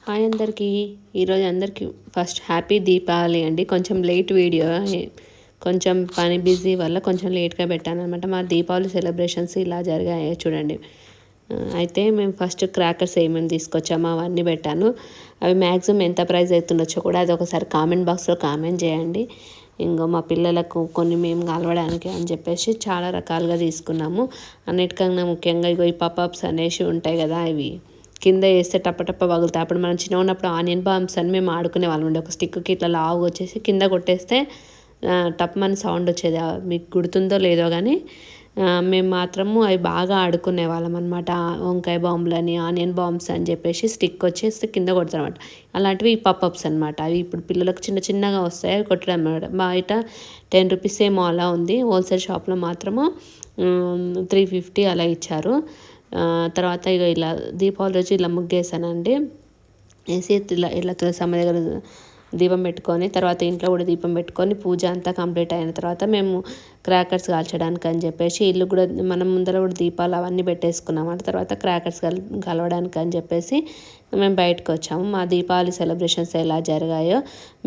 Hi అందరికీ. ఈరోజు అందరికీ ఫస్ట్ హ్యాపీ దీపావళి అండి. కొంచెం లేట్ వీడియో, కొంచెం పని బిజీ వల్ల కొంచెం లేట్గా పెట్టాను అనమాట. మా దీపావళి సెలబ్రేషన్స్ ఇలా జరిగాయి చూడండి. అయితే మేము ఫస్ట్ క్రాకర్స్ ఏమేమి తీసుకొచ్చామో అవన్నీ పెట్టాను. అవి మ్యాక్సిమం ఎంత ప్రైస్ అవుతుండొచ్చో కూడా అది ఒకసారి కామెంట్ బాక్స్లో కామెంట్ చేయండి. ఇంకో మా పిల్లలకు కొన్ని మేము కలవడానికి అని చెప్పేసి చాలా రకాలుగా తీసుకున్నాము. అన్నిటికన్నా ముఖ్యంగా ఇగో ఈ పప్అప్స్ అనేసి ఉంటాయి కదా, ఇవి కింద వేస్తే టప్ప పగులుతాయి. అప్పుడు మనం చిన్న ఉన్నప్పుడు ఆనియన్ బాంబ్స్ అని మేము ఆడుకునే వాళ్ళం ఉండే. ఒక స్టిక్కి ఇట్లా లావు వచ్చేసి కింద కొట్టేస్తే టప్మని సౌండ్ వచ్చేది. మీకు గుర్తుందో లేదో కానీ మేము మాత్రము అవి బాగా ఆడుకునే వాళ్ళం అనమాట. వంకాయ బాంబులని, ఆనియన్ బాంబ్స్ అని చెప్పేసి స్టిక్ వచ్చేసి కింద కొడతారనమాట. అలాంటివి ఈ పప్అప్స్ అనమాట. అవి ఇప్పుడు పిల్లలకు చిన్నగా వస్తాయి, అవి కొట్టడం అనమాట. బయట 10 రూపీస్ ఏమో అలా ఉంది. హోల్సేల్ షాప్లో మాత్రము 350 అలా ఇచ్చారు. తర్వాత ఇక ఇలా దీపావళి రోజు ఇలా ముగ్గేసానండి. వేసి ఇలా తులసమ్మ దగ్గర దీపం పెట్టుకొని, తర్వాత ఇంట్లో కూడా దీపం పెట్టుకొని పూజ అంతా కంప్లీట్ అయిన తర్వాత మేము క్రాకర్స్ కాల్చడానికి అని చెప్పేసి ఇల్లు కూడా మనం ముందర కూడా దీపాలు అవన్నీ పెట్టేసుకున్నాం. తర్వాత క్రాకర్స్ కలవడానికి అని చెప్పేసి మేము బయటకు వచ్చాము. మా దీపావళి సెలబ్రేషన్స్ ఎలా జరిగాయో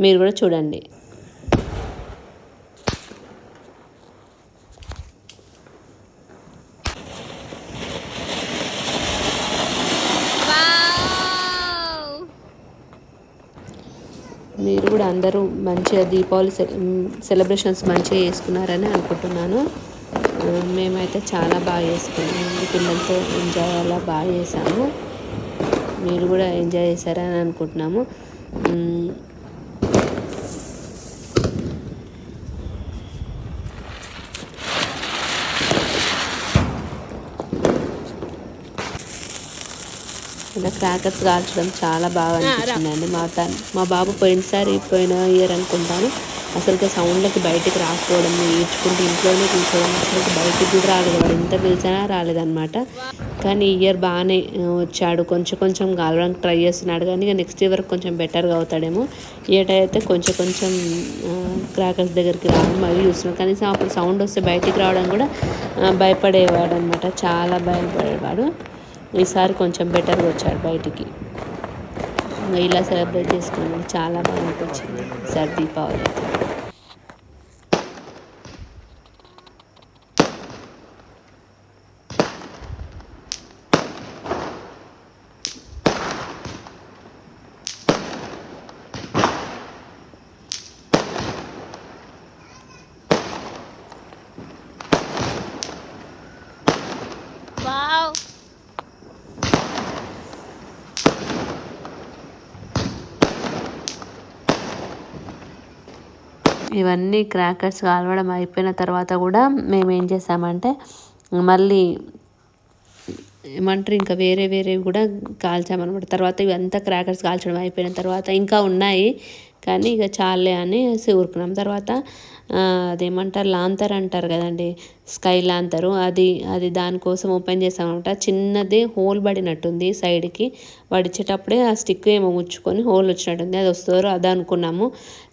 మీరు కూడా చూడండి. మీరు కూడా అందరూ మంచిగా దీపావళి సెలబ్రేషన్స్ మంచిగా చేసుకున్నారని అనుకుంటున్నాను. మేమైతే చాలా బాగా చేసుకున్నాము. పిల్లలతో ఎంజాయ్ అలా బాగా చేసాము. మీరు కూడా ఎంజాయ్ చేశారని అనుకుంటున్నాము. ఇలా క్రాకర్స్ కాల్చడం చాలా బాగా అనిపించిందండి. మా బాబు పోయిన ఇయర్ అనుకుంటాను అసలుకి సౌండ్లకి బయటికి రాకపోవడం, ఈడ్చుకుంటూ ఇంట్లోనే కూర్చోవడం, అసలుకి బయటికి కూడా రాలేదు. వాడు ఎంత పిలిచినా రాలేదన్నమాట. కానీ ఈ ఇయర్ బాగానే వచ్చాడు. కొంచెం కాలడానికి ట్రై చేస్తున్నాడు. కానీ ఇక నెక్స్ట్ ఇయర్ వరకు కొంచెం బెటర్గా అవుతాడేమో. ఏటైతే కొంచెం క్రాకర్స్ దగ్గరికి రావడం అవి చూస్తున్నాడు. కనీసం అప్పుడు సౌండ్ వస్తే బయటికి రావడం కూడా భయపడేవాడు అనమాట. చాలా భయపడేవాడు. ఈసారి కొంచెం బెటర్గా వచ్చాడు బయటికి. ఇలా సెలబ్రేట్ చేసుకున్నాం. చాలా బాగా అనిపించింది ఈసారి దీపావళి. ఇవన్నీ క్రాకర్స్ కాలవడం అయిపోయిన తర్వాత కూడా మేము ఏం చేసామంటే మళ్ళీ ఏమంటారు ఇంకా వేరేవి కూడా కాల్చామన్నమాట. తర్వాత ఇవంతా క్రాకర్స్ కాల్చడం అయిపోయిన తర్వాత ఇంకా ఉన్నాయి కానీ ఇక చాలే అని ఊరుకున్నాం. తర్వాత అదేమంటారు లాంతర్ అంటారు కదండి, స్కై లాంతరు, అది దానికోసం ఓపెన్ చేసామన్నమాట. చిన్నది హోల్ పడినట్టుంది సైడ్కి. పడిచేటప్పుడే ఆ స్టిక్ ఏమో ముచ్చుకొని హోల్ వచ్చినట్టుంది. అది వస్తుందో అదే అనుకున్నాము.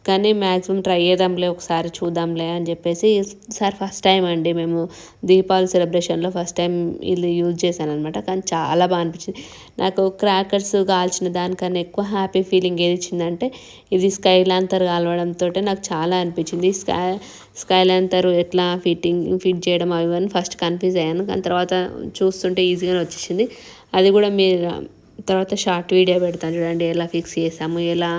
కానీ మ్యాక్సిమం ట్రై చేద్దాంలే, ఒకసారి చూద్దాంలే అని చెప్పేసి ఈసారి ఫస్ట్ టైం అండి మేము దీపావళి సెలబ్రేషన్లో ఫస్ట్ టైం ఇది యూజ్ చేశాను అనమాట. కానీ చాలా బాగా అనిపించింది నాకు. క్రాకర్స్ కాల్చిన దానికన్నా ఎక్కువ హ్యాపీ ఫీలింగ్ ఏది ఇచ్చిందంటే ఇది స్కై లాంతర్ కాలవడంతో నాకు చాలా అనిపించింది. స్కై లాంతర్ ఎట్లా ఫిట్ చేయడం అవి ఫస్ట్ కన్ఫ్యూజ్ అయ్యాను. కానీ తర్వాత చూస్తుంటే ఈజీగానే వచ్చేసింది. అది కూడా మీరు తర్వాత షార్ట్ వీడియో పెడతాను చూడండి, ఎలా ఫిక్స్ చేసాము, ఎలా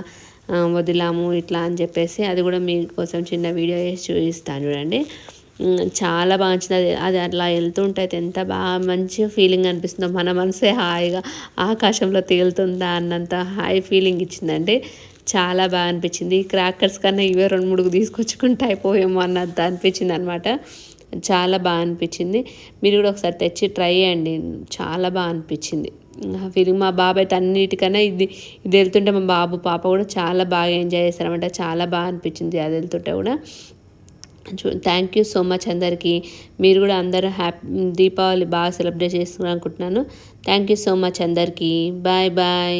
వదిలాము ఇట్లా అని చెప్పేసి. అది కూడా మీకోసం చిన్న వీడియో వేసి చూపిస్తాను చూడండి. చాలా బాగా నచ్చింది. అది అట్లా వెళ్తుంటే అయితే ఎంత బాగా మంచిగా ఫీలింగ్ అనిపిస్తుందో, మన మనసే హాయిగా ఆకాశంలో తేలుతుందా అన్నంత హాయ్ ఫీలింగ్ ఇచ్చిందండి. చాలా బాగా అనిపించింది. క్రాకర్స్ కన్నా ఇవే 2-3 తీసుకొచ్చుకుంటే అయిపోయేమో అన్నంత అనిపించింది అనమాట. చాలా బాగా అనిపించింది. మీరు కూడా ఒకసారి తెచ్చి ట్రై చేయండి. చాలా బాగా అనిపించింది ఫీలింగ్. మా బాబు అయితే అన్నిటికన్నా ఇది వెళ్తుంటే మా బాబు పాప కూడా చాలా బాగా ఎంజాయ్ చేస్తారనమాట. చాలా బాగా అనిపించింది అది వెళ్తుంటే కూడా. థ్యాంక్ యూ సో మచ్ అందరికీ. మీరు కూడా అందరూ దీపావళి బాగా సెలబ్రేట్ చేసుకున్నాను అనుకుంటున్నాను. థ్యాంక్ యూ సో మచ్ అందరికీ. బాయ్.